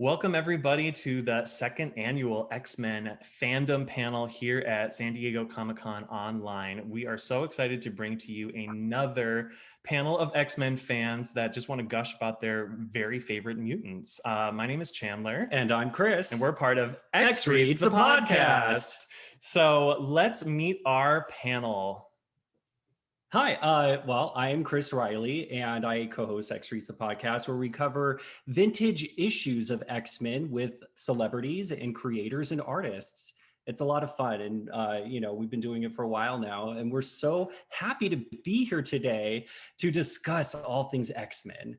Welcome, everybody, to the second annual X-Men Fandom panel here at San Diego Comic-Con Online. We are so excited to bring to you another panel of X-Men fans that just want to gush about their very favorite mutants. My name is Chandler. And I'm Chris. And we're part of X Reads the podcast. So let's meet our panel. Hi, well, I am Chris Riley, and I co-host X Reads the podcast, where we cover vintage issues of X-Men with celebrities and creators and artists. It's a lot of fun, and we've been doing it for a while now, and we're so happy to be here today to discuss all things X-Men.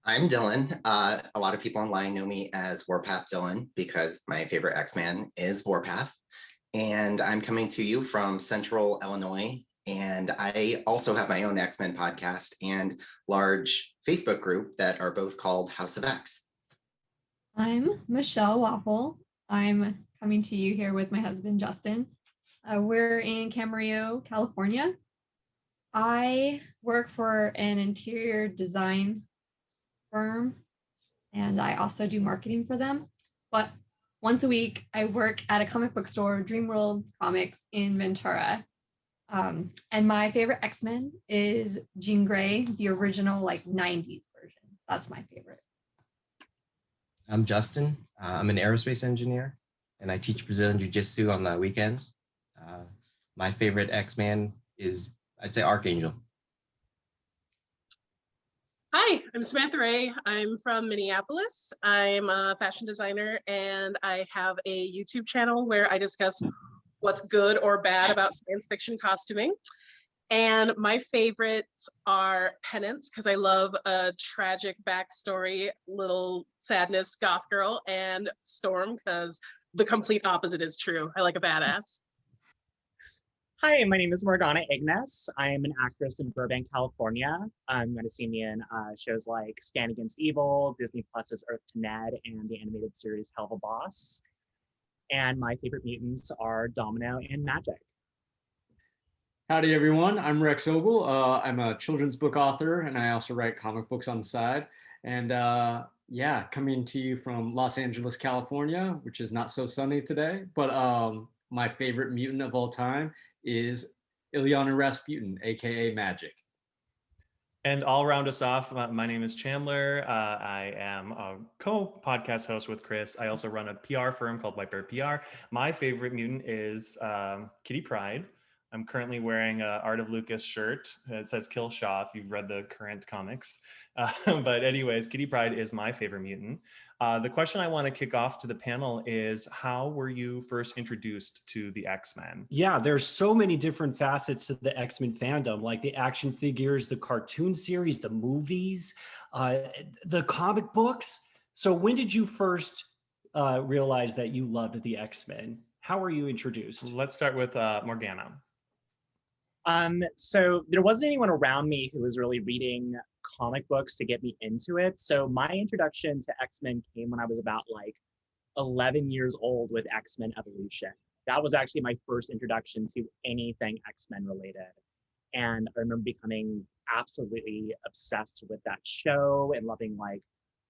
I'm Dylan. A lot of people online know me as Warpath Dylan because my favorite X-Man is Warpath, and I'm coming to you from Central Illinois. And I also have my own X-Men podcast and large Facebook group that are both called House of X. I'm Michelle Waffle. I'm coming to you here with my husband, Justin. We're in Camarillo, California. I work for an interior design firm, and I also do marketing for them. But once a week, I work at a comic book store, Dreamworld Comics in Ventura. And my favorite X-Men is Jean Grey, the original 90s version. That's my favorite. I'm Justin. I'm an aerospace engineer, and I teach Brazilian Jiu-Jitsu on the weekends. My favorite X-Man is, I'd say, Archangel. Hi, I'm Samantha Ray. I'm from Minneapolis. I'm a fashion designer, and I have a YouTube channel where I discuss what's good or bad about science fiction costuming. And my favorites are Penance, because I love a tragic backstory, little sadness goth girl, and Storm, because the complete opposite is true. I like a badass. Hi, my name is Morgana Ignace. I am an actress in Burbank, California. I'm going to see me in shows like Stand Against Evil, Disney Plus's Earth to Ned, and the animated series Helva Boss. And my favorite mutants are Domino and Magic. Howdy, everyone. I'm Rex Ogle. I'm a children's book author, and I also write comic books on the side. And coming to you from Los Angeles, California, which is not so sunny today. But my favorite mutant of all time is Illyana Rasputin, aka Magic. And I'll round us off. My name is Chandler. I am a co-podcast host with Chris. I also run a PR firm called White Bear PR. My favorite mutant is Kitty Pryde. I'm currently wearing a Art of Lucas shirt. It says Kill Shaw if you've read the current comics. But anyways, Kitty Pryde is my favorite mutant. The question I want to kick off to the panel is, how were you first introduced to the X-Men? Yeah, there's so many different facets to the X-Men fandom, like the action figures, the cartoon series, the movies, the comic books. So when did you first realize that you loved the X-Men? How were you introduced? Let's start with Morgana. So there wasn't anyone around me who was really reading comic books to get me into it. So my introduction to X-Men came when I was about 11 years old with X-Men Evolution. That was actually my first introduction to anything X-Men related. And I remember becoming absolutely obsessed with that show and loving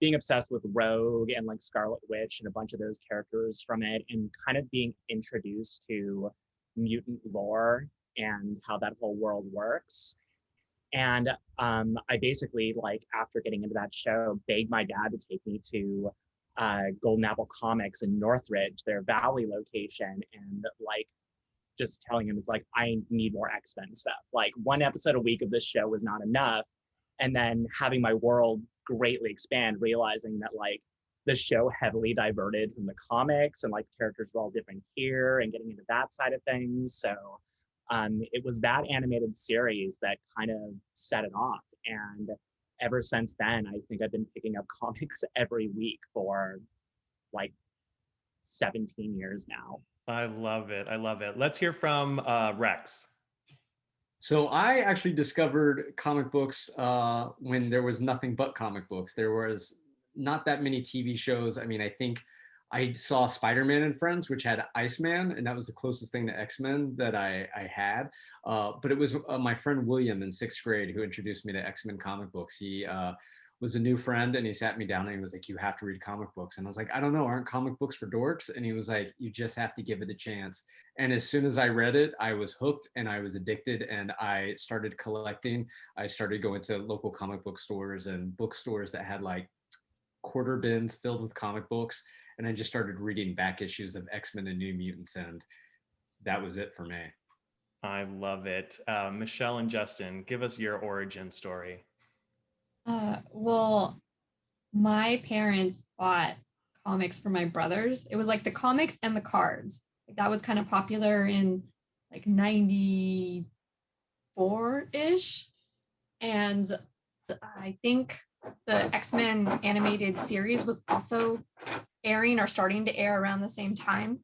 being obsessed with Rogue and Scarlet Witch and a bunch of those characters from it, and kind of being introduced to mutant lore and how that whole world works. And I basically, after getting into that show, begged my dad to take me to Golden Apple Comics in Northridge, their Valley location, and just telling him, I need more X-Men stuff. One episode a week of this show was not enough. And then having my world greatly expand, realizing that the show heavily diverted from the comics, and characters were all different here, and getting into that side of things. So it was that animated series that kind of set it off. And ever since then, I think I've been picking up comics every week for 17 years now. I love it. I love it. Let's hear from Rex. So I actually discovered comic books when there was nothing but comic books. There was not that many TV shows. I mean, I think I saw Spider-Man and Friends, which had Iceman, and that was the closest thing to X-Men that I had. But it was my friend William in 6th grade who introduced me to X-Men comic books. He was a new friend, and he sat me down and he was like, "You have to read comic books." And I was like, "I don't know, aren't comic books for dorks?" And he was like, "You just have to give it a chance." And as soon as I read it, I was hooked and I was addicted, and I started collecting. I started going to local comic book stores and bookstores that had like quarter bins filled with comic books. And I just started reading back issues of X-Men and New Mutants, and that was it for me. I love it. Michelle and Justin, give us your origin story. Well, my parents bought comics for my brothers. It was like the comics and the cards. Like that was kind of popular in like 94-ish. And I think the X-Men animated series was also airing or starting to air around the same time.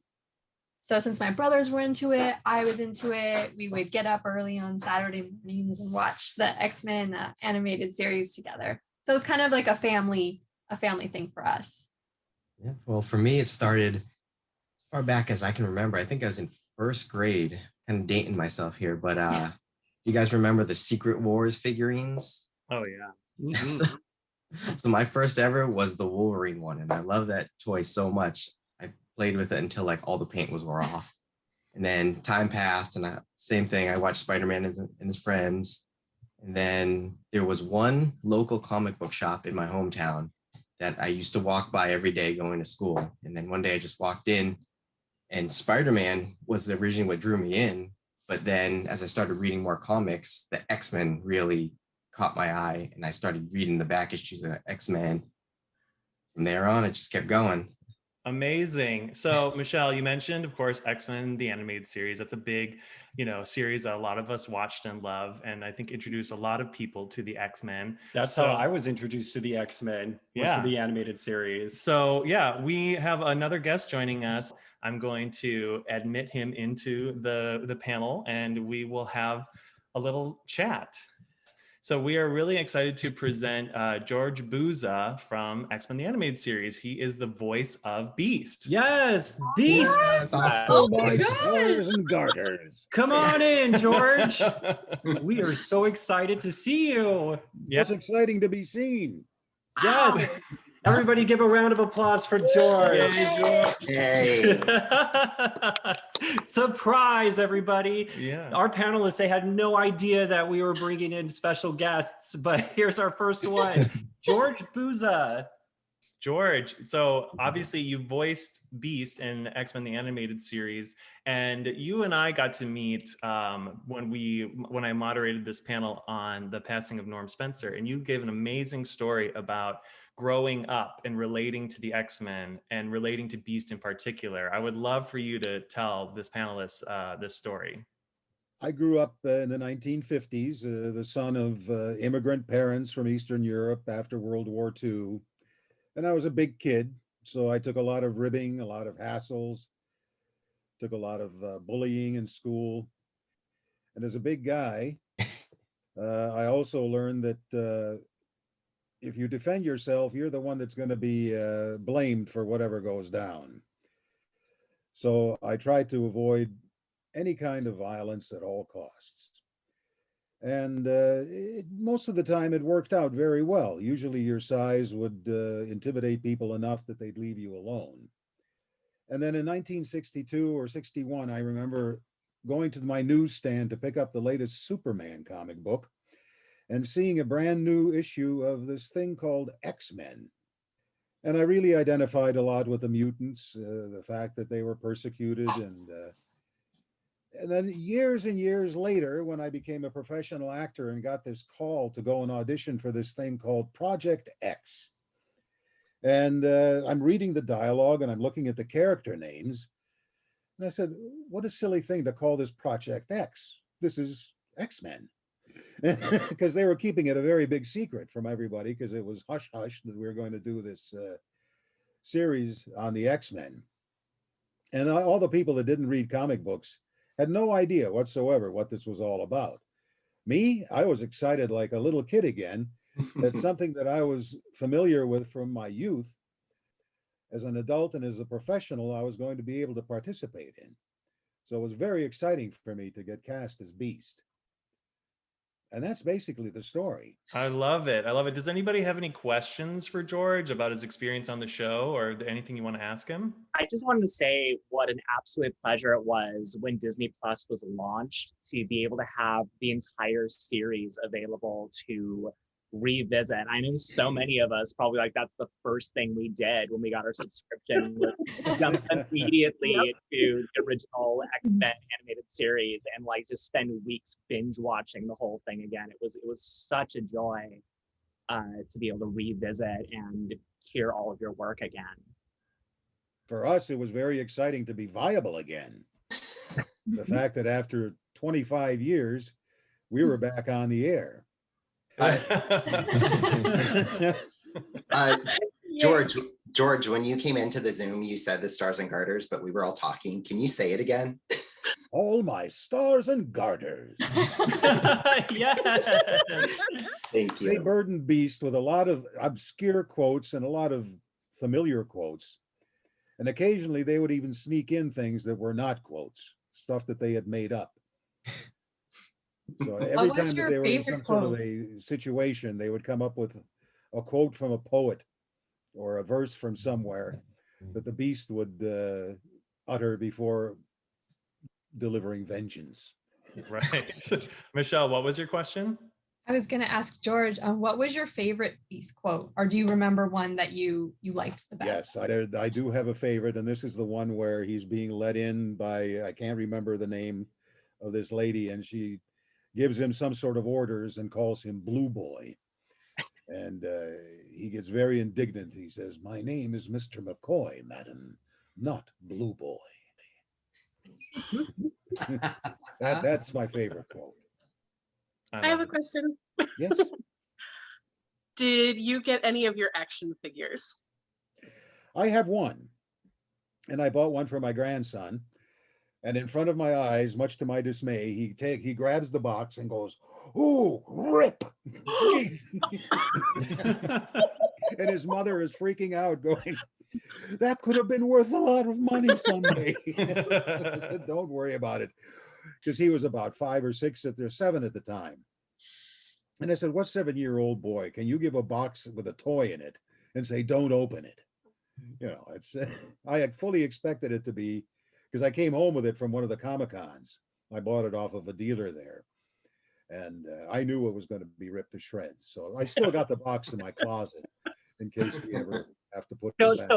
So since my brothers were into it, I was into it. We would get up early on Saturday mornings and watch the X-Men animated series together. So it was kind of like a family thing for us. Yeah, well, for me, it started as far back as I can remember. I think I was in first grade, kind of dating myself here, but you guys remember the Secret Wars figurines? Oh yeah. Mhm. So my first ever was the Wolverine one, and I love that toy so much. I played with it until like all the paint was wore off. And then time passed, and same thing. I watched Spider-Man and his friends. And then there was one local comic book shop in my hometown that I used to walk by every day going to school. And then one day I just walked in, and Spider-Man was originally what drew me in. But then as I started reading more comics, the X-Men really caught my eye, and I started reading the back issues of X-Men. From there on, it just kept going. Amazing. So, Michelle, you mentioned, of course, X-Men, the animated series. That's a big, series that a lot of us watched and love, and I think introduced a lot of people to the X-Men. That's how I was introduced to the X-Men, was to the animated series. So, yeah, we have another guest joining us. I'm going to admit him into the panel, and we will have a little chat. So we are really excited to present George Buza from X-Men the Animated Series. He is the voice of Beast. Yes, Beast. Oh my stars and garters. Come on in, George. We are so excited to see you. It's exciting to be seen. Yes. Everybody give a round of applause for George. Hey. Surprise, everybody. Yeah. Our panelists, they had no idea that we were bringing in special guests, but here's our first one, George Buza. George, so obviously you voiced Beast in X-Men the Animated Series, and you and I got to meet when I moderated this panel on the passing of Norm Spencer, and you gave an amazing story about growing up and relating to the X-Men and relating to Beast in particular. I would love for you to tell this panelist this story. I grew up in the 1950s, the son of immigrant parents from Eastern Europe after World War II. And I was a big kid, so I took a lot of ribbing, a lot of hassles, took a lot of bullying in school. And as a big guy, I also learned that if you defend yourself, you're the one that's going to be blamed for whatever goes down. So I tried to avoid any kind of violence at all costs. And most of the time it worked out very well. Usually your size would intimidate people enough that they'd leave you alone. And then in 1962 or 61, I remember going to my newsstand to pick up the latest Superman comic book and seeing a brand new issue of this thing called X-Men. And I really identified a lot with the mutants, the fact that they were persecuted. And then years and years later, when I became a professional actor and got this call to go and audition for this thing called Project X. And I'm reading the dialogue and I'm looking at the character names. And I said, what a silly thing to call this Project X. This is X-Men. Because they were keeping it a very big secret from everybody, because it was hush hush that we were going to do this series on the X-Men. And all the people that didn't read comic books had no idea whatsoever what this was all about. Me, I was excited like a little kid again. That's something that I was familiar with from my youth. As an adult and as a professional, I was going to be able to participate in. So it was very exciting for me to get cast as Beast. And that's basically the story. I love it. I love it. Does anybody have any questions for George about his experience on the show or anything you want to ask him? I just wanted to say what an absolute pleasure it was when Disney Plus was launched to be able to have the entire series available to revisit. I know so many of us probably like that's the first thing we did when we got our subscription was jump immediately to the original X-Men animated series and like just spend weeks binge watching the whole thing again. It was such a joy to be able to revisit and hear all of your work again. For us, it was very exciting to be viable again. The fact that after 25 years, we were back on the air. George, when you came into the Zoom, you said the stars and garters, but we were all talking. Can you say it again? All my stars and garters. Yeah. Thank They you. burdened Beast with a lot of obscure quotes and a lot of familiar quotes. And occasionally they would even sneak in things that were not quotes, stuff that they had made up. So every was time that your they were in favorite some sort of a situation, they would come up with a quote from a poet or a verse from somewhere that the Beast would utter before delivering vengeance. Right. Michelle, what was your question? I was going to ask George, what was your favorite Beast quote? Or do you remember one that you liked the best? Yes, I do have a favorite, and this is the one where he's being let in by, I can't remember the name of this lady, and she gives him some sort of orders and calls him Blue Boy. And he gets very indignant. He says, "My name is Mr. McCoy, madam, not Blue Boy." That's my favorite quote. I have a question. Yes. Did you get any of your action figures? I have one, and I bought one for my grandson. And in front of my eyes, much to my dismay, he grabs the box and goes, "Ooh, rip!" And his mother is freaking out, going, "That could have been worth a lot of money someday." I said, "Don't worry about it," because he was about 5 or 6 at 7 at the time. And I said, "What 7-year-old boy can you give a box with a toy in it and say, 'Don't open it'?" You know, it's I had fully expected it to be, because I came home with it from one of the Comic-Cons. I bought it off of a dealer there, and I knew it was going to be ripped to shreds. So I still got the box in my closet in case we ever have to put it back.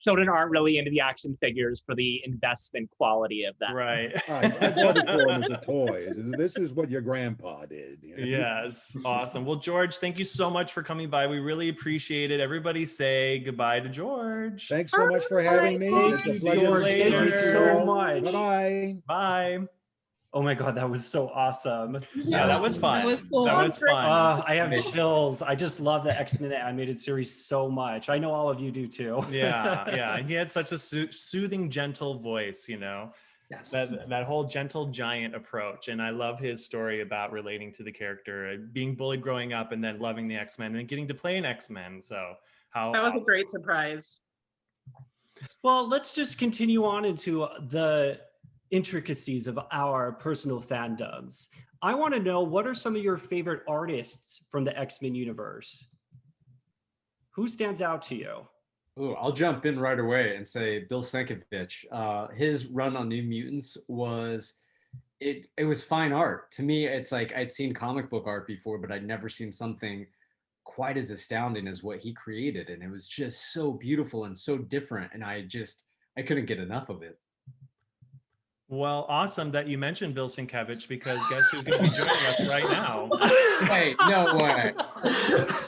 Children aren't really into the action figures for the investment quality of them. Right. I bought it for him as a toy. This is what your grandpa did. You know? Yes. Awesome. Well, George, thank you so much for coming by. We really appreciate it. Everybody say goodbye to George. Thanks so much for having me. Thank you, George. Thank you so much. Bye-bye. Bye. Oh my God, that was so awesome. Yeah, that was fun. That was cool. That was fun. I have chills. I just love the X-Men animated series so much. I know all of you do too. Yeah. He had such a soothing, gentle voice, you know. Yes. That whole gentle giant approach. And I love his story about relating to the character, being bullied growing up and then loving the X-Men and then getting to play an X-Men. So That was a great surprise. Well, let's just continue on into the intricacies of our personal fandoms. I want to know, what are some of your favorite artists from the X-Men universe? Who stands out to you? Oh, I'll jump in right away and say Bill Sienkiewicz. His run on New Mutants was it was fine art. To me, it's like I'd seen comic book art before, but I'd never seen something quite as astounding as what he created. And it was just so beautiful and so different. And I couldn't get enough of it. Well, awesome that you mentioned Bill Sienkiewicz, because guess who's going to be joining us right now? Wait, no way.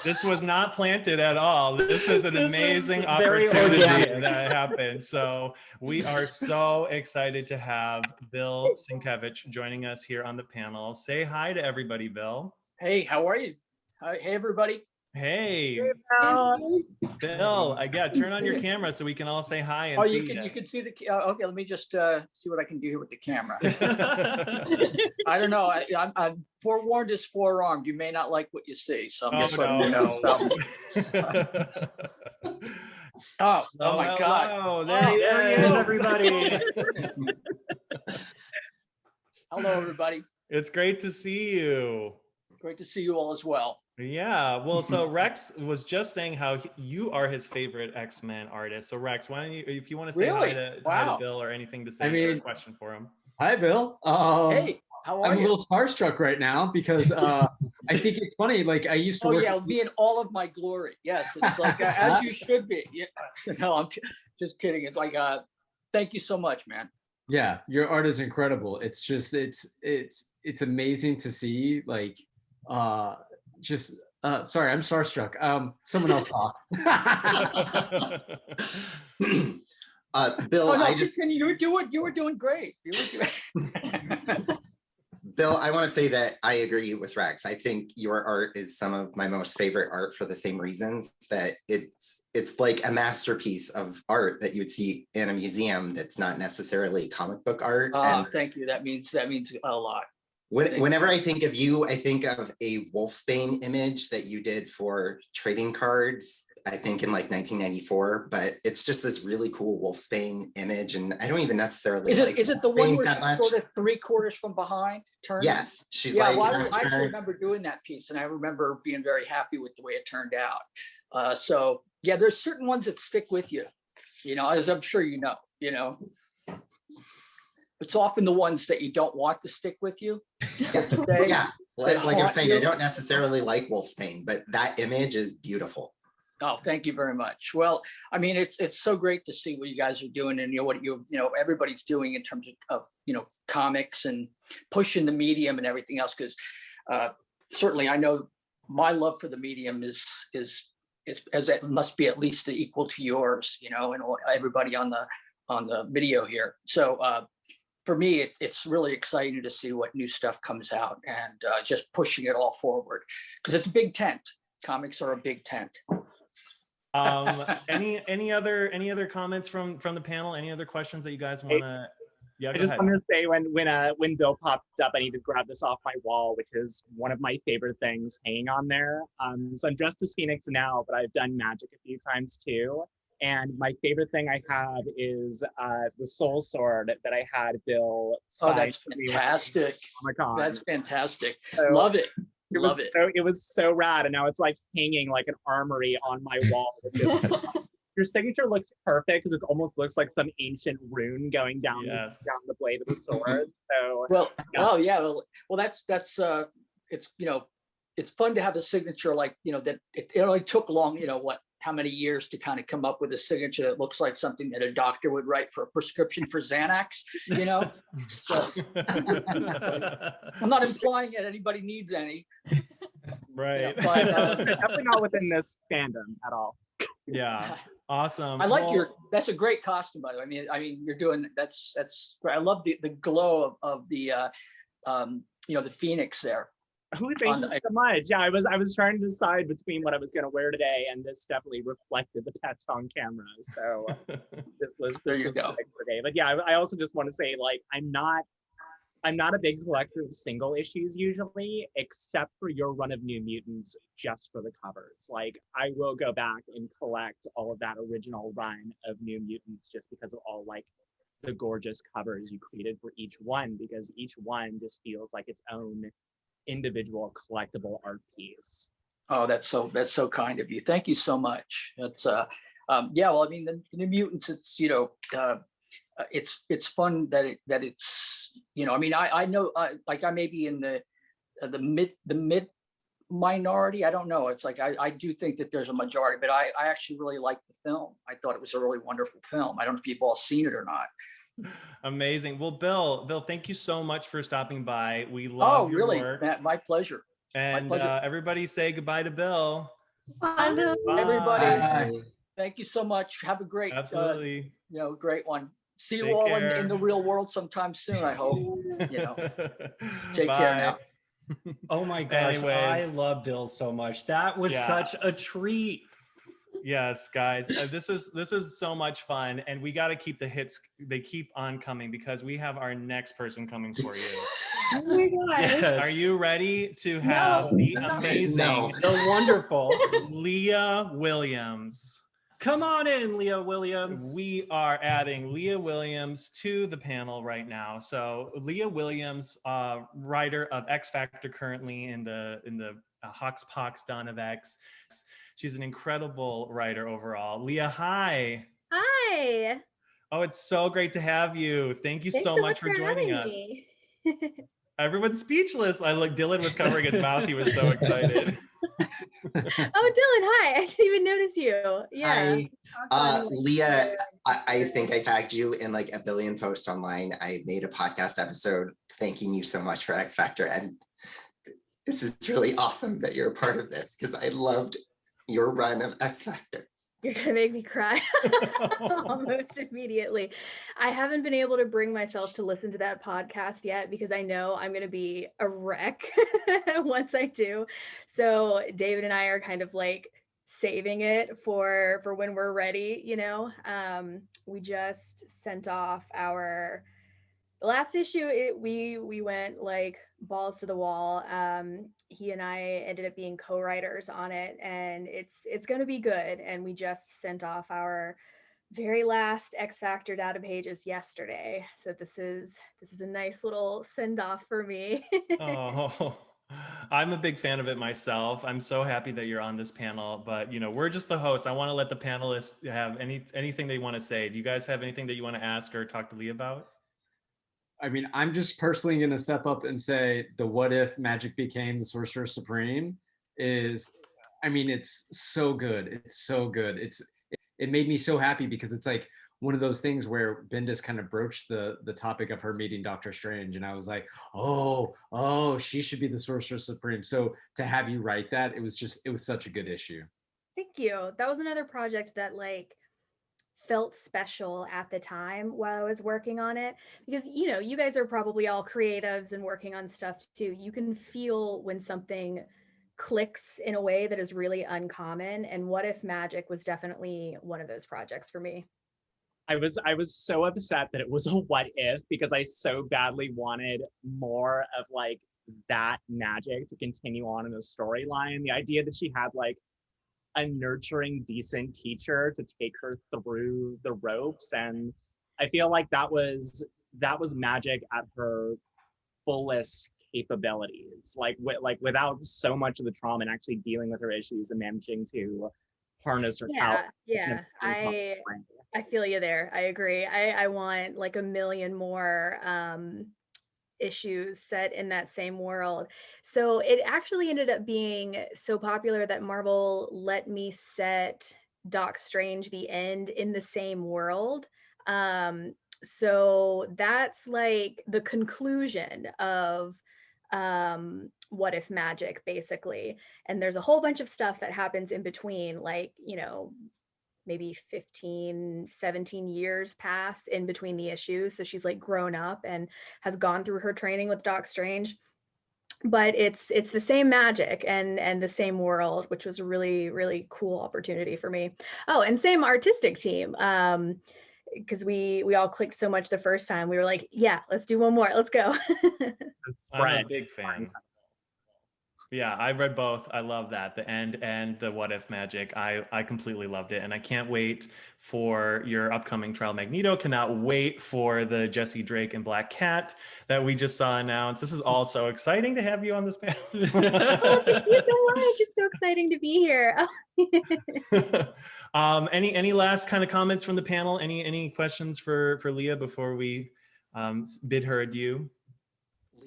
This was not planted at all. This is an amazing very opportunity organic. that happened. So we are so excited to have Bill Sienkiewicz joining us here on the panel. Say hi to everybody, Bill. Hey, how are you? Hi, hey, everybody. Hey, Bill. Yeah, turn on your camera so we can all say hi and Oh, see you can see the. Okay, let me just see what I can do here with the camera. you. I don't know. I'm forewarned is forearmed. You may not like what you see, so I'm just letting you know. Oh my God! Hello. There he is, everybody. Hello, everybody. It's great to see you. Great to see you all as well. Yeah, well, so Rex was just saying how you are his favorite X-Men artist. So Rex, why don't you, if you want to say hi Really? to Wow. Bill or anything to I say or a mean- question for him. Hi, Bill. Hey, how are I'm a you? little starstruck right now because I think it's funny. Like I used to Oh work. yeah, be in all of my glory. Yes, it's like as you should be. Yeah. No, I'm just kidding. It's like thank you so much, man. Yeah, your art is incredible. It's just it's amazing to see. Like just sorry, I'm starstruck. Someone else talk. Bill, Oh no, I just continue. You were doing great. You were doing. Bill, I want to say that I agree with Rex. I think your art is some of my most favorite art for the same reasons that it's like a masterpiece of art that you would see in a museum that's not necessarily comic book art. And Thank you. That means a lot. whenever I think of you, I think of a Wolfsbane image that you did for trading cards, I think in like 1994, but it's just this really cool Wolfsbane image. And I don't even necessarily Is like it the one Wolfsbane where that she's much. sort of 3/4 from behind? Turning? Yes, she's yeah, like, well, I actually remember doing that piece, and I remember being very happy with the way it turned out. So yeah, there's certain ones that stick with you, as I'm sure you know. It's often the ones that you don't want to stick with you. Yeah, like you're saying, I don't necessarily like Wolfsbane, but that image is beautiful. Oh, thank you very much. Well, I mean, it's so great to see what you guys are doing, and what everybody's doing in terms of comics and pushing the medium and everything else. Because certainly, I know my love for the medium is as it must be at least equal to yours, and everybody on the video here. So for me, it's really exciting to see what new stuff comes out and just pushing it all forward because it's a big tent. Comics are a big tent. Any other comments from the panel? Any other questions that you guys want to? Yeah, I just wanted to say when Bill popped up, I need to grab this off my wall, which is one of my favorite things hanging on there. So I'm dressed as Phoenix now, but I've done magic a few times too. And my favorite thing I have is the soul sword that I had Bill sign. Oh, that's fantastic. That's fantastic. So, Love it. Love it. So, it was so rad, and now it's like hanging like an armory on my wall. Your signature looks perfect because it almost looks like some ancient rune going down the blade of the sword. So well, that's it's it's fun to have a signature like that. It only took long, how many years to kind of come up with a signature that looks like something that a doctor would write for a prescription for Xanax, So I'm not implying that anybody needs any. Right. But definitely not within this fandom at all. Yeah. Awesome. I like that's a great costume, by the way. I mean, you're doing that's great. I love the glow of the the Phoenix there. Oh, thank you so much. Yeah, I was trying to decide between what I was going to wear today, and this definitely reflected the test on camera. So this was there you go. Today. But yeah, I also just want to say, like, I'm not a big collector of single issues usually, except for your run of New Mutants, just for the covers. Like, I will go back and collect all of that original run of New Mutants just because of all like the gorgeous covers you created for each one, because each one just feels like its own individual collectible art piece. Oh, that's so kind of you. Thank you so much. That's well, I mean, the New Mutants, it's it's fun that it's I mean, I know like I may be in the mid minority. I don't know. It's like I do think that there's a majority, but I actually really liked the film. I thought it was a really wonderful film. I don't know if you've all seen it or not. Amazing. Well, Bill, thank you so much for stopping by. We love your work. Matt, my pleasure. And everybody say goodbye to Bill. Bye, Bill. Bye. Everybody, Bye. thank you so much. Have a great, Absolutely. Great one. See you Take all care. in the real world sometime soon, I hope. Take Bye. care now. Oh my gosh, Anyways. I love Bill so much. That was such a treat. Yes, guys, this is so much fun, and we got to keep the hits. They keep on coming because we have our next person coming for you. Oh my gosh. Yes. Are you ready to have the amazing, the wonderful Leah Williams? Come on in, Leah Williams. We are adding Leah Williams to the panel right now. So Leah Williams, writer of X Factor, currently in the Hox Pox Dawn of X. She's an incredible writer overall. Leah, hi. Hi. Oh, it's so great to have you. Thank you Thanks so much for joining having us. me. Everyone's speechless. Dylan was covering his mouth. He was so excited. Oh, Dylan, hi. I didn't even notice you. Yeah. Leah, I think I tagged you in like a billion posts online. I made a podcast episode thanking you so much for X Factor. And this is really awesome that you're a part of this because I loved your run of X Factor. You're going to make me cry almost immediately. I haven't been able to bring myself to listen to that podcast yet because I know I'm going to be a wreck once I do. So David and I are kind of like saving it for when we're ready, you know. We just sent off the last issue. We went like balls to the wall. He and I ended up being co-writers on it, and it's going to be good. And we just sent off our very last X Factor data pages yesterday. So this is a nice little send off for me. Oh, I'm a big fan of it myself. I'm so happy that you're on this panel, but you know, we're just the hosts. I want to let the panelists have anything they want to say. Do you guys have anything that you want to ask or talk to Lee about? I mean, I'm just personally going to step up and say the what if Magic became the Sorcerer Supreme is, I mean, it's so good. It's so good. It made me so happy because it's like one of those things where Bendis kind of broached the topic of her meeting Doctor Strange. And I was like, oh, she should be the Sorcerer Supreme. So to have you write that, it was such a good issue. Thank you. That was another project that like felt special at the time while I was working on it, because you know, you guys are probably all creatives and working on stuff too. You can feel when something clicks in a way that is really uncommon, and What If Magic was definitely one of those projects for me. I was so upset that it was a what if because I so badly wanted more of like that magic to continue on in the storyline. The idea that she had like a nurturing, decent teacher to take her through the ropes, and I feel like that was magic at her fullest capabilities, like without so much of the trauma and actually dealing with her issues and managing to harness her power. Yeah, I feel you there. I agree. I want like a million more issues set in that same world. So it actually ended up being so popular that Marvel let me set Doc Strange the End in the same world. So that's like the conclusion of What If Magic, basically. And there's a whole bunch of stuff that happens in between, like, you know, maybe 15, 17 years pass in between the issues. So she's like grown up and has gone through her training with Doc Strange. But it's the same magic and the same world, which was a really, really cool opportunity for me. Oh, and same artistic team. Because we all clicked so much the first time. We were like, yeah, let's do one more. Let's go. I'm a big fan. Yeah, I read both. I love that. The End and the What If Magic. I completely loved it. And I can't wait for your upcoming Trial Magneto. Cannot wait for the Jesse Drake and Black Cat that we just saw announced. This is all so exciting to have you on this panel. Oh, thank you so much. It's so exciting to be here. Any last kind of comments from the panel? Any questions for Leah before we bid her adieu?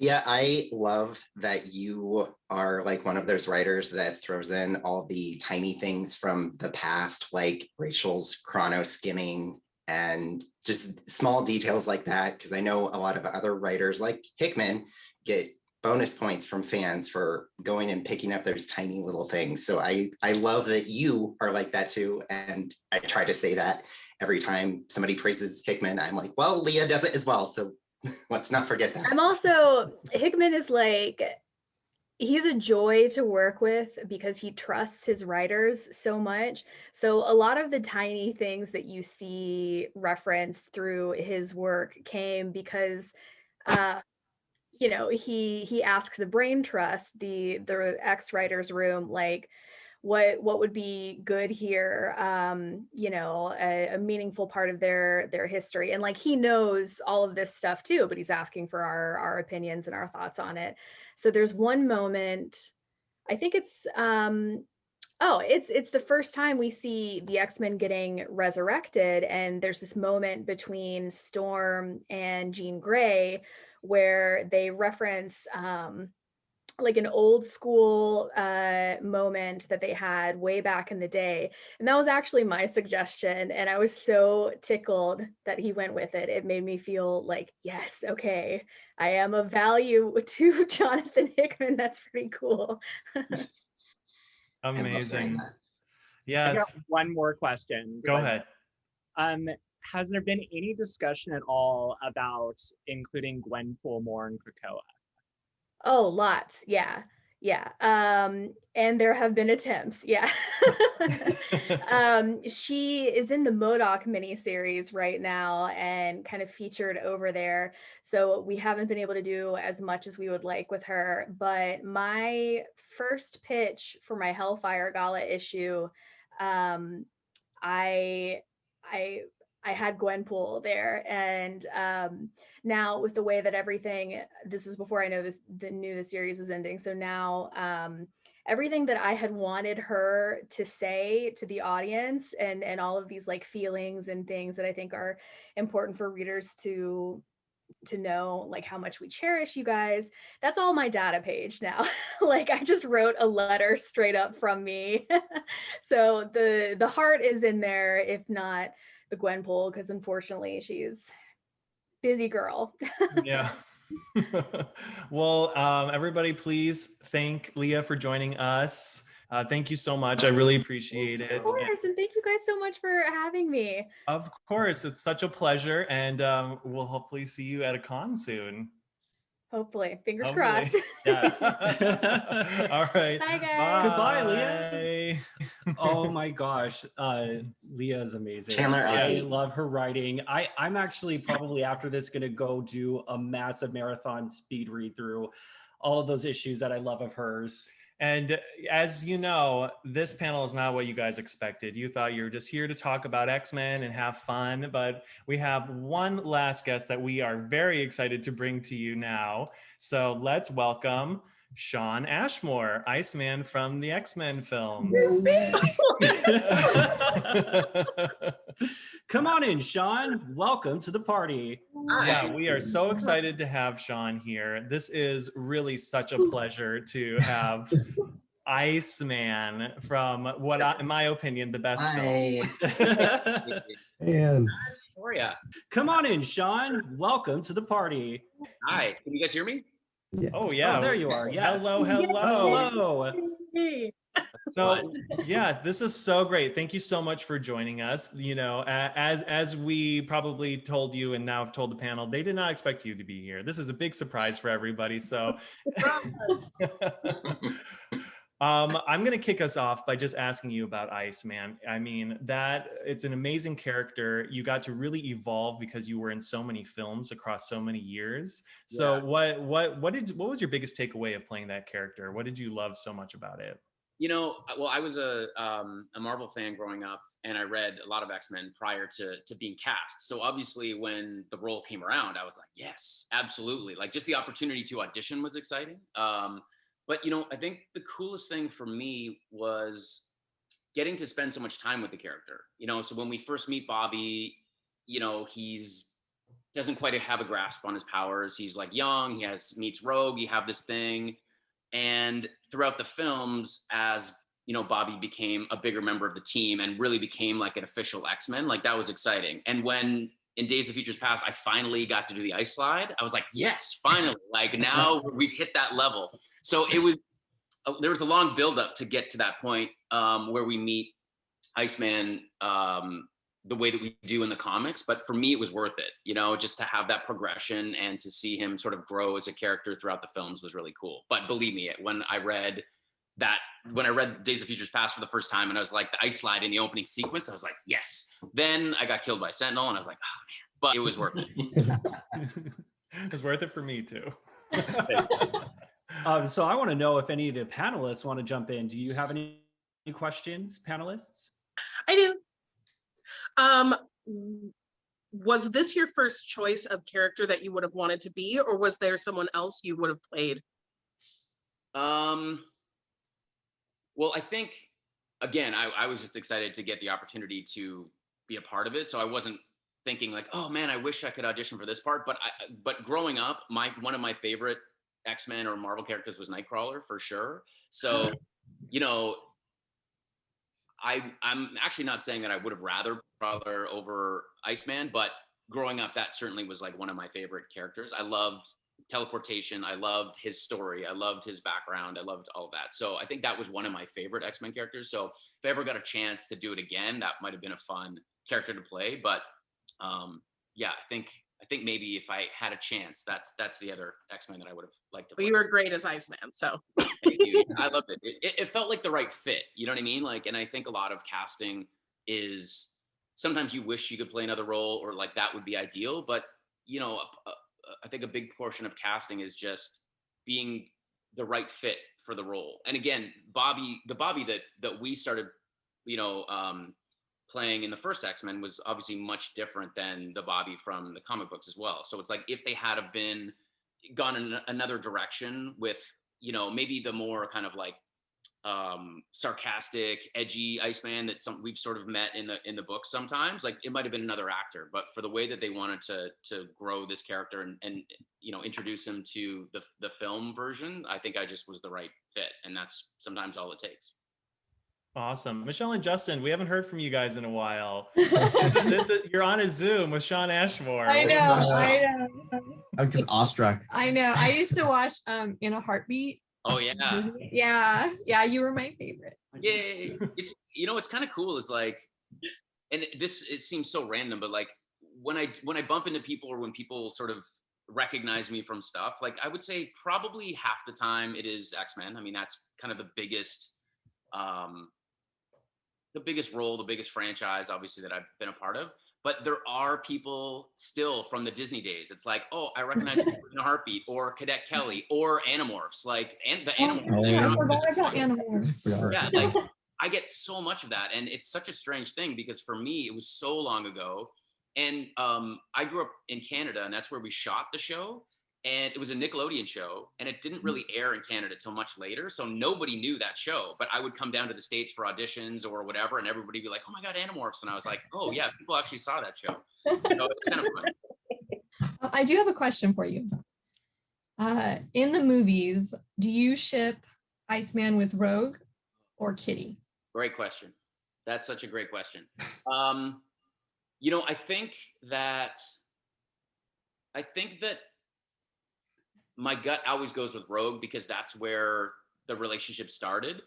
Yeah, I love that you are like one of those writers that throws in all the tiny things from the past, like Rachel's chrono skimming and just small details like that. Because I know a lot of other writers like Hickman get bonus points from fans for going and picking up those tiny little things. So I love that you are like that too. And I try to say that every time somebody praises Hickman. I'm like, well, Leah does it as well. So let's not forget that. I'm also, Hickman is like, he's a joy to work with because he trusts his writers so much. So a lot of the tiny things that you see referenced through his work came because, you know, he asked the Brain Trust, the X writers room, like, what would be good here, you know, a meaningful part of their history. And like he knows all of this stuff too, but he's asking for our opinions and our thoughts on it. So there's one moment, I think it's it's the first time we see the X-Men getting resurrected, and there's this moment between Storm and Jean Grey where they reference like an old school moment that they had way back in the day. And that was actually my suggestion. And I was so tickled that he went with it. It made me feel like, yes, okay, I am of value to Jonathan Hickman. That's pretty cool. Amazing. I got Yes. one more question. Go ahead. Has there been any discussion at all about including Gwenpool more in Krakoa? Oh, lots. Yeah. Yeah. And there have been attempts. Yeah. She is in the MODOK miniseries right now and kind of featured over there. So we haven't been able to do as much as we would like with her. But my first pitch for my Hellfire Gala issue, I I I had Gwenpool there, and now with the way that everything, this is before I know knew the series was ending. So now everything that I had wanted her to say to the audience, and all of these like feelings and things that I think are important for readers to know, like how much we cherish you guys, that's all my data page now. Like I just wrote a letter straight up from me. So the heart is in there, if not the Gwenpool, because unfortunately she's busy girl. Yeah. Well, everybody, please thank Leah for joining us. Thank you so much. I really appreciate it. Of course, and thank you guys so much for having me. Of course, it's such a pleasure, and we'll hopefully see you at a con soon. Hopefully, fingers Hopefully. crossed. Yes. All right. Bye, guys. Bye. Goodbye, Leah. Oh my gosh, Leah is amazing. Chandler, I love her writing. I'm actually probably after this going to go do a massive marathon speed read through all of those issues that I love of hers. And as you know, this panel is not what you guys expected. You thought you were just here to talk about X-Men and have fun, but we have one last guest that we are very excited to bring to you now. So let's welcome Shawn Ashmore, Iceman from the X-Men films. Come on in, Shawn. Welcome to the party. Yeah, we are so excited to have Shawn here. This is really such a pleasure to have Iceman from what, in my opinion, the best film. And Victoria. Come on in, Shawn. Welcome to the party. Hi, can you guys hear me? yeah. Oh yeah, Oh, there you are. Yes. Hello, hello. Hello. Hey. So yeah, this is so great. Thank you so much for joining us. You know, as we probably told you and now have told the panel, they did not expect you to be here. This is a big surprise for everybody. So I'm going to kick us off by just asking you about Iceman. I mean, that it's an amazing character. You got to really evolve because you were in so many films across so many years. So Yeah. what was your biggest takeaway of playing that character? What did you love so much about it? You know, well, I was a Marvel fan growing up, and I read a lot of X-Men prior to being cast. So obviously, when the role came around, I was like, yes, absolutely. Like just the opportunity to audition was exciting. But you know, I think the coolest thing for me was getting to spend so much time with the character. You know, so when we first meet Bobby, you know, he's doesn't quite have a grasp on his powers. He's like young. He meets Rogue. You have this thing. And throughout the films, as you know, Bobby became a bigger member of the team and really became like an official X-Men. Like that was exciting. And when in Days of Futures Past, I finally got to do the ice slide, I was like, yes, finally! Like now we've hit that level. So it was there was a long buildup to get to that point where we meet Iceman the way that we do in the comics. But for me, it was worth it, you know, just to have that progression and to see him sort of grow as a character throughout the films was really cool. But believe me, when I read Days of Futures Past for the first time and I was like the ice slide in the opening sequence, I was like, yes. Then I got killed by Sentinel and I was like, oh man, but it was worth it. It was worth it for me too. So I want to know if any of the panelists want to jump in. Do you have any Any questions, panelists? I do. Um, was this your first choice of character that you would have wanted to be, or was there someone else you would have played? Well, I think, again, I was just excited to get the opportunity to be a part of it. So I wasn't thinking like, oh man, I wish I could audition for this part. But growing up, one of my favorite X-Men or Marvel characters was Nightcrawler for sure. So, you know, I'm actually not saying that I would have rather Prowler over Iceman, but growing up, that certainly was like one of my favorite characters. I loved teleportation. I loved his story. I loved his background. I loved all of that. So I think that was one of my favorite X-Men characters. So if I ever got a chance to do it again, that might have been a fun character to play. But yeah, I think maybe if I had a chance, that's the other X-Men that I would have liked to play. Well, you were great as Iceman, so. Thank you. I loved it. It felt like the right fit. You know what I mean? Like, and I think a lot of casting is sometimes you wish you could play another role or like that would be ideal. But, you know, I think a big portion of casting is just being the right fit for the role. And again, the Bobby that we started, you know, playing in the first X-Men was obviously much different than the Bobby from the comic books as well. So it's like if they had have been gone in another direction with, you know, maybe the more kind of like sarcastic, edgy Iceman that we've sort of met in the book sometimes, like it might have been another actor, but for the way that they wanted to grow this character and you know, introduce him to the film version, I think I just was the right fit, and that's sometimes all it takes. Awesome. Michelle and Justin, we haven't heard from you guys in a while. You're on a Zoom with Sean Ashmore. I know. I'm just awestruck. I know. I used to watch In a Heartbeat. Oh yeah. Yeah, you were my favorite. Yay. It's, you know, what's kind of cool is like, and it seems so random, but like when I bump into people or when people sort of recognize me from stuff, like I would say probably half the time it is X-Men. I mean, that's kind of the biggest role, the biggest franchise, obviously, that I've been a part of. But there are people still from the Disney days. It's like, oh, I recognize you in a Heartbeat, or Cadet Kelly, or Animorphs, like, and the Animorphs. I forgot about Animorphs. Yeah, like I get so much of that, and it's such a strange thing because for me, it was so long ago, and I grew up in Canada, and that's where we shot the show. And it was a Nickelodeon show, and it didn't really air in Canada till much later. So nobody knew that show, but I would come down to the States for auditions or whatever, and everybody would be like, oh my God, Animorphs. And I was like, oh yeah, people actually saw that show. So it's kind of fun. I do have a question for you. In the movies, do you ship Iceman with Rogue or Kitty? Great question. That's such a great question. You know, I think that my gut always goes with Rogue because that's where the relationship started.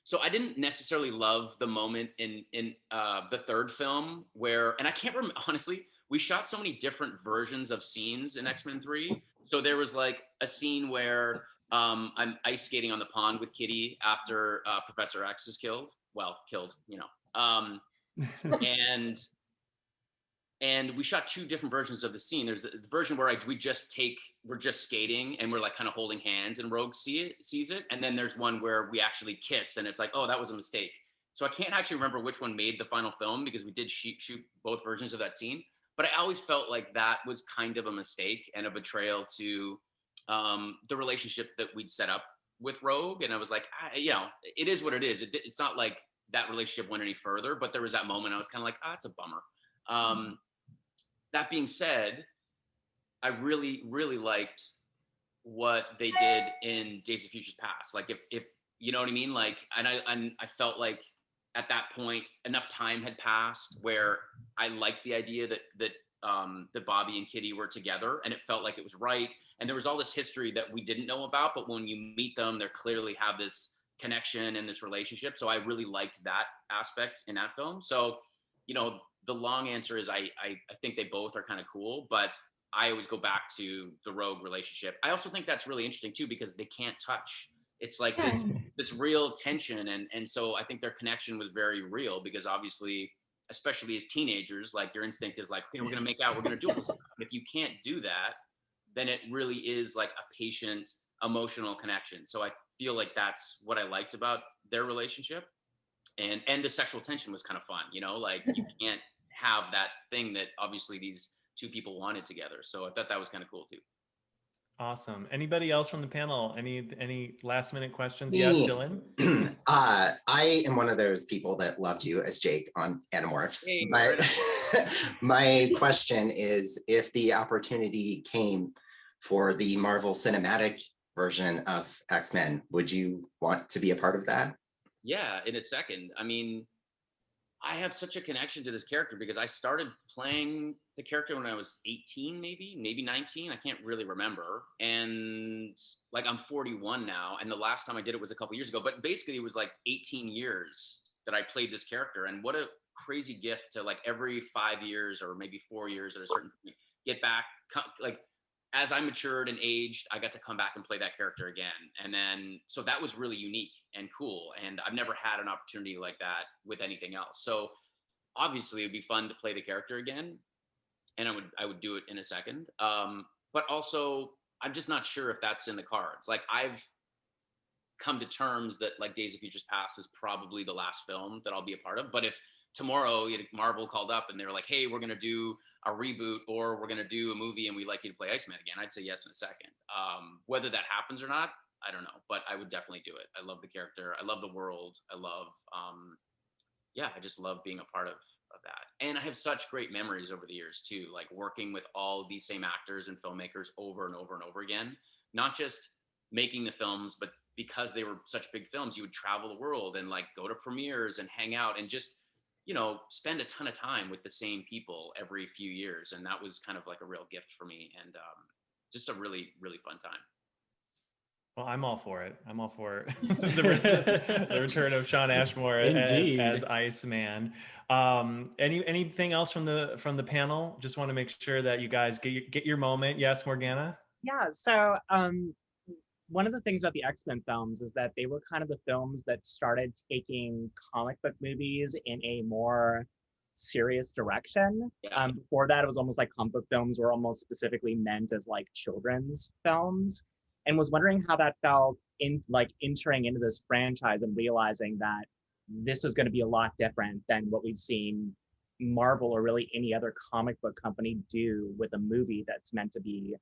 So I didn't necessarily love the moment in the third film where, and I can't remember, honestly, we shot so many different versions of scenes in X-Men 3. So there was like a scene where I'm ice skating on the pond with Kitty after Professor X is killed. Well, killed, you know. And we shot two different versions of the scene. There's the version where we're just skating and we're like kind of holding hands and Rogue sees it. And then there's one where we actually kiss and it's like, oh, that was a mistake. So I can't actually remember which one made the final film because we did shoot both versions of that scene. But I always felt like that was kind of a mistake and a betrayal to the relationship that we'd set up with Rogue. And I was like, you know, it is what it is. It's not like that relationship went any further, but there was that moment I was kind of like, it's a bummer. That being said, I really, really liked what they did in Days of Future's Past. Like, if you know what I mean, like, and I felt like at that point enough time had passed where I liked the idea that Bobby and Kitty were together, and it felt like it was right. And there was all this history that we didn't know about, but when you meet them, they clearly have this connection and this relationship. So I really liked that aspect in that film. So, you know, the long answer is I think they both are kind of cool, but I always go back to the Rogue relationship. I also think that's really interesting too, because they can't touch. It's like this real tension. And so I think their connection was very real because obviously, especially as teenagers, like your instinct is like, okay, we're going to make out, we're going to do this. If you can't do that, then it really is like a patient, emotional connection. So I feel like that's what I liked about their relationship. and the sexual tension was kind of fun, like you can't have that thing that obviously these two people wanted together. So I thought that was kind of cool too. Awesome. Anybody else from the panel? Any last minute questions? Me. Yes, Dylan. I am one of those people that loved you as Jake on Animorphs. Hey, but my question is, if the opportunity came for the Marvel Cinematic version of X-Men, would you want to be a part of that? Yeah, in a second. I mean, I have such a connection to this character because I started playing the character when I was 18, maybe 19. I can't really remember. And like I'm 41 now. And the last time I did it was a couple years ago. But basically, it was like 18 years that I played this character. And what a crazy gift to like every 5 years or maybe 4 years at a certain point, get back. Like as I matured and aged, I got to come back and play that character again. And then, so that was really unique and cool. And I've never had an opportunity like that with anything else. So obviously it'd be fun to play the character again. And I would do it in a second. But also I'm just not sure if that's in the cards. Like I've come to terms that like Days of Futures Past was probably the last film that I'll be a part of. But if tomorrow Marvel called up and they were like, hey, we're going to do a reboot or we're going to do a movie and we'd like you to play Iceman again, I'd say yes in a second. Whether that happens or not, I don't know, but I would definitely do it. I love the character. I love the world. I love, I just love being a part of that. And I have such great memories over the years too, like working with all these same actors and filmmakers over and over and over again, not just making the films, but because they were such big films, you would travel the world and like go to premieres and hang out and just, spend a ton of time with the same people every few years. And that was kind of like a real gift for me and just a really, really fun time. Well, I'm all for it. I'm all for the return of Sean Ashmore as Iceman. Anything else from the panel? Just want to make sure that you guys get your moment. Yes, Morgana? Yeah, so one of the things about the X-Men films is that they were kind of the films that started taking comic book movies in a more serious direction. Yeah. Before that, it was almost like comic book films were almost specifically meant as like children's films, and was wondering how that felt in like entering into this franchise and realizing that this is going to be a lot different than what we've seen Marvel or really any other comic book company do with a movie that's meant to be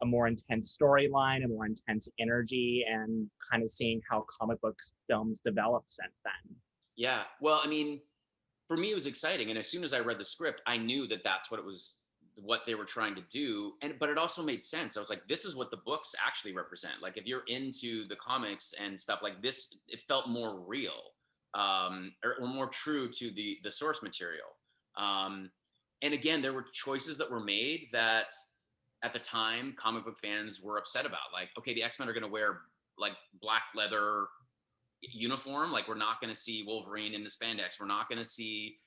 a more intense storyline, a more intense energy, and kind of seeing how comic book films developed since then. Yeah, well, I mean, for me, it was exciting. And as soon as I read the script, I knew that that's what they were trying to do. But it also made sense. I was like, this is what the books actually represent. Like if you're into the comics and stuff like this, it felt more real, or more true to the source material. And again, there were choices that were made that at the time comic book fans were upset about. Like, okay, the X-Men are going to wear like black leather uniform. Like we're not going to see Wolverine in the spandex. We're not going to see,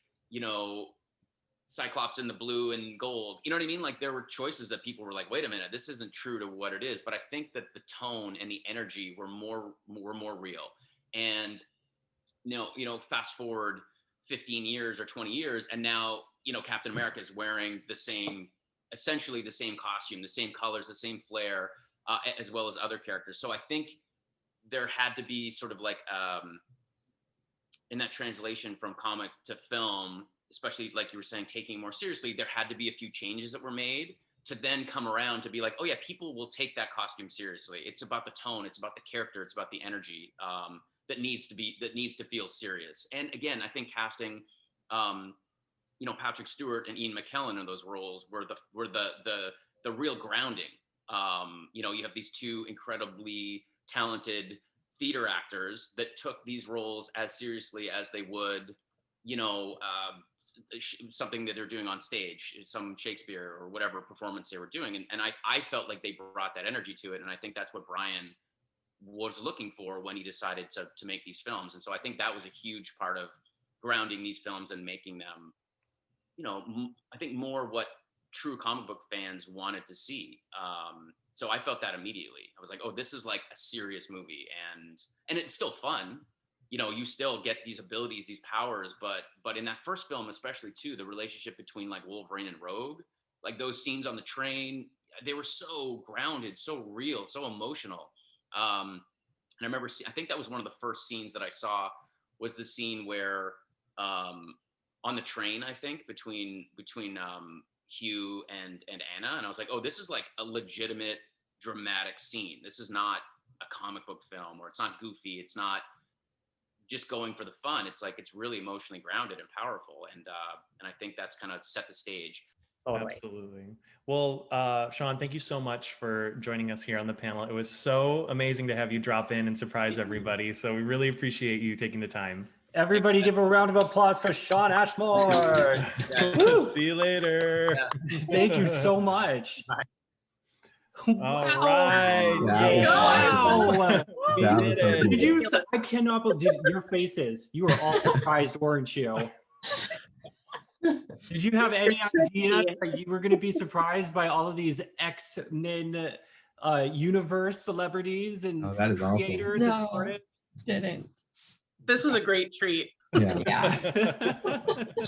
Cyclops in the blue and gold. You know what I mean? Like there were choices that people were like, wait a minute, this isn't true to what it is. But I think that the tone and the energy were more real. And fast forward 15 years or 20 years, and now, Captain America is wearing essentially the same costume, the same colors, the same flair, as well as other characters. So I think there had to be sort of like in that translation from comic to film, especially like you were saying, taking it more seriously, there had to be a few changes that were made to then come around to be like, oh yeah, people will take that costume seriously. It's about the tone, it's about the character, it's about the energy that needs to feel serious. And again, I think casting Patrick Stewart and Ian McKellen in those roles were the real grounding. You have these two incredibly talented theater actors that took these roles as seriously as they would, something that they're doing on stage, some Shakespeare or whatever performance they were doing. And I felt like they brought that energy to it. And I think that's what Brian was looking for when he decided to make these films. And so I think that was a huge part of grounding these films and making them, I think more what true comic book fans wanted to see. So I felt that immediately. I was like, oh, this is like a serious movie, and it's still fun. You still get these abilities, these powers, but in that first film, especially too, the relationship between like Wolverine and Rogue, like those scenes on the train, they were so grounded, so real, so emotional. And I remember, I think that was one of the first scenes that I saw was the scene where on the train, I think between Hugh and Anna, and I was like, oh, this is like a legitimate dramatic scene. This is not a comic book film, or it's not goofy. It's not just going for the fun. It's like it's really emotionally grounded and powerful, and I think that's kind of set the stage. Totally. Absolutely. Well, Sean, thank you so much for joining us here on the panel. It was so amazing to have you drop in and surprise everybody. So we really appreciate you taking the time. Everybody give a round of applause for Sean Ashmore. See you later. Yeah. Thank you so much. All right. That was Wow. We That did was so it. cool. Did you? I cannot believe your faces. You were all surprised, weren't you? Did you have any idea that you were going to be surprised by all of these X-Men universe celebrities and Oh, that is awesome. creators and No, artists? didn't. This was a great treat. Yeah. Yeah.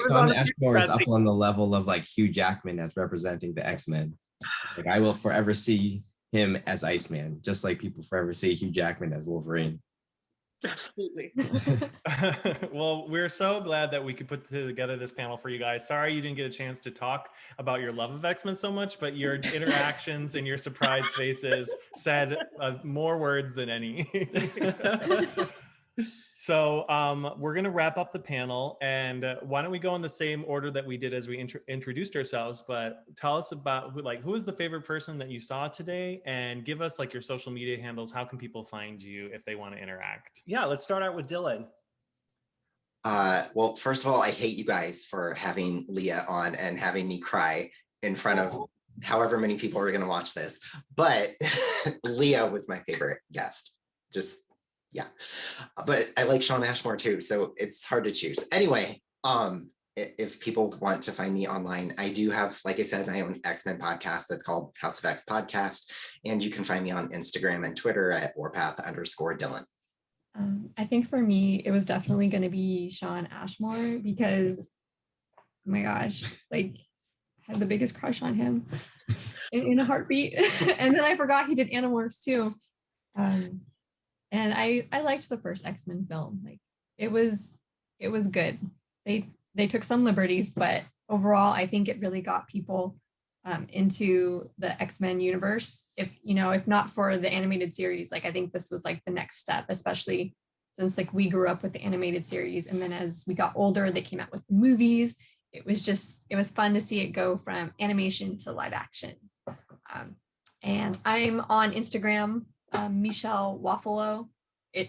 Sean Ashmore is up on the level of like Hugh Jackman as representing the X-Men. Like I will forever see him as Iceman, just like people forever see Hugh Jackman as Wolverine. Absolutely. Well, we're so glad that we could put together this panel for you guys. Sorry you didn't get a chance to talk about your love of X-Men so much, but your interactions and your surprised faces said more words than any. So we're going to wrap up the panel, and why don't we go in the same order that we did as we introduced ourselves, but tell us about who is the favorite person that you saw today, and give us like your social media handles. How can people find you if they want to interact? Yeah, let's start out with Dylan. Well, first of all, I hate you guys for having Leah on and having me cry in front of however many people are going to watch this. But Leah was my favorite guest. Just, yeah. But I like Sean Ashmore too, so it's hard to choose. Anyway, if people want to find me online, I do have, like I said, my own X-Men podcast that's called House of X Podcast. And you can find me on Instagram and Twitter at warpath_Dylan. I think for me, it was definitely going to be Sean Ashmore because, oh my gosh, like I had the biggest crush on him in a heartbeat. And then I forgot he did Animorphs too. And I liked the first X-Men film. Like it was good. They took some liberties, but overall, I think it really got people into the X-Men universe. If not for the animated series, like I think this was like the next step, especially since like we grew up with the animated series, and then as we got older, they came out with movies. It was fun to see it go from animation to live action. And I'm on Instagram, Michelle Waffalo.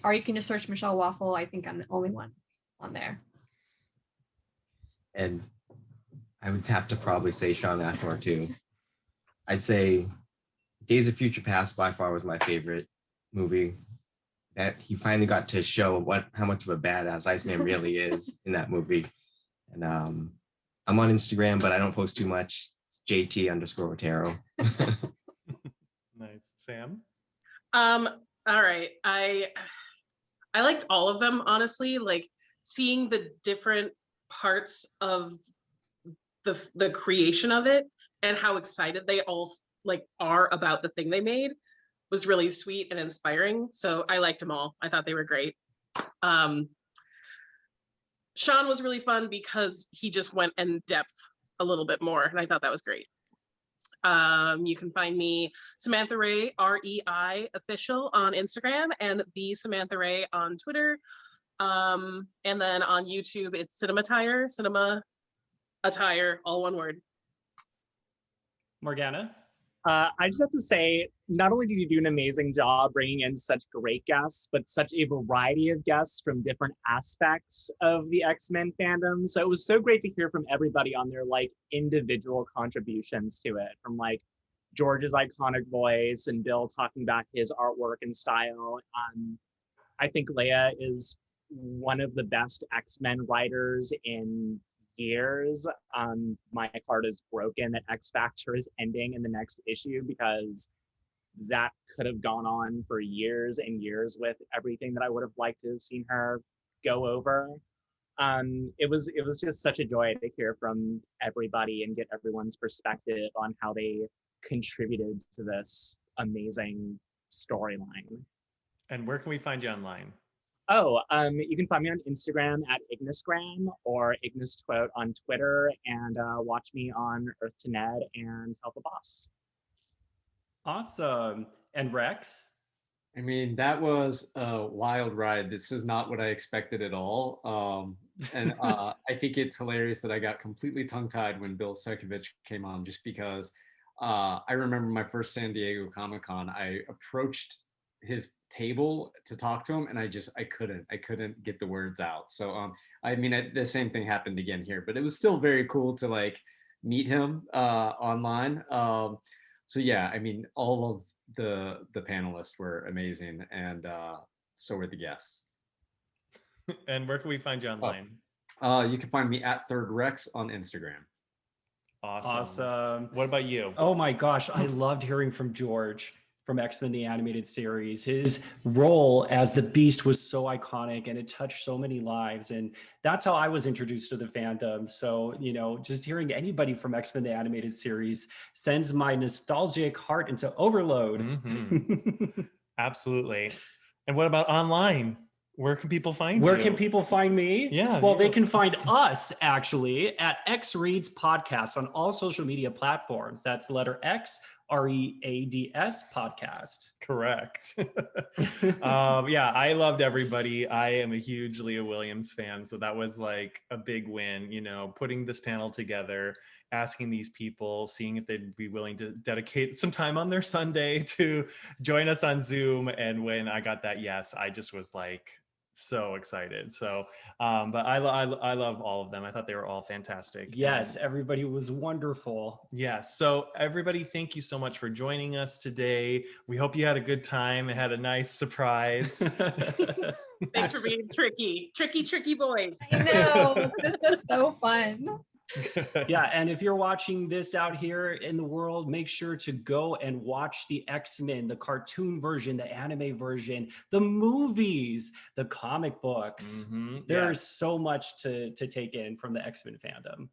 Or you can just search Michelle Waffle. I think I'm the only one on there. And I would have to probably say Sean Ashmore too. I'd say Days of Future Past by far was my favorite movie. That he finally got to show how much of a badass Iceman really is in that movie. And I'm on Instagram, but I don't post too much. It's JT_Otero. Nice. Sam? All right. I liked all of them, honestly. Like seeing the different parts of the creation of it and how excited they all like are about the thing they made was really sweet and inspiring. So I liked them all. I thought they were great. Sean was really fun because he just went in depth a little bit more, and I thought that was great. You can find me Samantha Ray, REI official on Instagram, and the Samantha Ray on Twitter. And then on YouTube, it's Cinema Attire, all one word. Morgana? I just have to say, not only did you do an amazing job bringing in such great guests, but such a variety of guests from different aspects of the X-Men fandom. So it was so great to hear from everybody on their like individual contributions to it, from like George's iconic voice and Bill talking about his artwork and style. I think Leia is one of the best X-Men writers in years. My heart is broken that X Factor is ending in the next issue, because that could have gone on for years and years with everything that I would have liked to have seen her go over. It was just such a joy to hear from everybody and get everyone's perspective on how they contributed to this amazing storyline. And where can we find you online? You can find me on Instagram at Ignisgram or IgnisQuote on Twitter, and watch me on Earth to Ned and Help a Boss. Awesome. And Rex? I mean, that was a wild ride. This is not what I expected at all. And I think it's hilarious that I got completely tongue-tied when Bill Sekovich came on, just because I remember my first San Diego Comic-Con. I approached his table to talk to him, and I couldn't get the words out. So I mean, the same thing happened again here, but it was still very cool to like meet him online. So yeah, I mean, all of the panelists were amazing, and so were the guests. And where can we find you online? You can find me at Third Rex on Instagram. Awesome. What about you? Oh my gosh, I loved hearing from George from X-Men the Animated Series. His role as the Beast was so iconic, and it touched so many lives. And that's how I was introduced to the fandom. So, you know, just hearing anybody from X-Men the Animated Series sends my nostalgic heart into overload. Mm-hmm. Absolutely. And what about online? Where can people find Where you? can people find me? Yeah. Well, they can find us actually at X Reads Podcast on all social media platforms. That's the letter X, READS podcast. Correct. Yeah, I loved everybody. I am a huge Leah Williams fan. So that was like a big win, you know, putting this panel together, asking these people, seeing if they'd be willing to dedicate some time on their Sunday to join us on Zoom. And when I got that yes, I just was like, so excited. So but I love all of them. I thought they were all fantastic. Yes, everybody was wonderful. Yes. So everybody, thank you so much for joining us today. We hope you had a good time and had a nice surprise. Thanks for being tricky boys. I know. This was so fun. Yeah, and if you're watching this out here in the world, make sure to go and watch the X-Men, the cartoon version, the anime version, the movies, the comic books. Mm-hmm. There's so much to take in from the X-Men fandom.